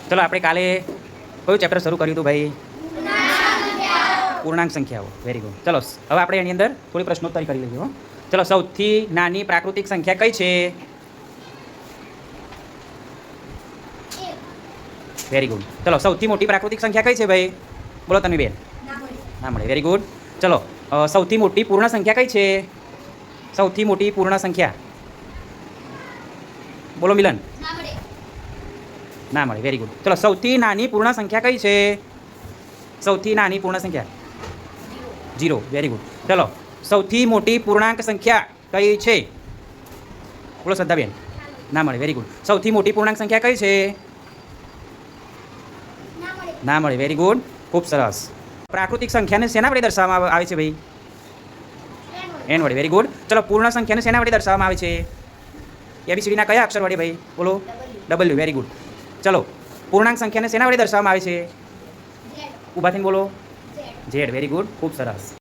ચલો આપણે કાલે કયું ચેપ્ટર શરૂ કર્યું હતું ભાઈ? પૂર્ણાંક સંખ્યાઓ. Very good. ચલો હવે આપણે એની અંદર થોડી પ્રશ્નોત્તરી કરી લઈએ. ચલો, સૌથી નાની પ્રાકૃતિક સંખ્યા કઈ છે? Very good. ચલો, સૌથી મોટી પ્રાકૃતિક સંખ્યા કઈ છે ભાઈ? બોલો તમે બેન. ના મળે. Very good. ચલો, સૌથી મોટી પૂર્ણ સંખ્યા કઈ છે? સૌથી મોટી પૂર્ણ સંખ્યા બોલો મિલન. ના મળે. Very good. ચલો, સૌથી નાની પૂર્ણ સંખ્યા કઈ છે? સૌથી નાની પૂર્ણ સંખ્યા 0. Very good. ચલો, સૌથી મોટી પૂર્ણાંક સંખ્યા કઈ છે? બોલો શ્રદ્ધાબેન. ના મળે. Very good. સૌથી મોટી પૂર્ણાંક સંખ્યા કઈ છે? ના મળે. Very good. ખૂબ સરસ. પ્રાકૃતિક સંખ્યાને શેના વડે દર્શાવવામાં આવે છે ભાઈ? એન વડે. Very good. ચલો, પૂર્ણ સંખ્યાને શેના વડે દર્શાવવામાં આવે છે? એબીસીડીના કયા અક્ષર વડે ભાઈ? બોલો. ડબલ્યુ. Very good. ચલો, પૂર્ણાંક સંખ્યાને શેના વડે દર્શાવવામાં આવે છે? ઊભા થઈને બોલો. ઝેડ. Very good. ખૂબ સરસ.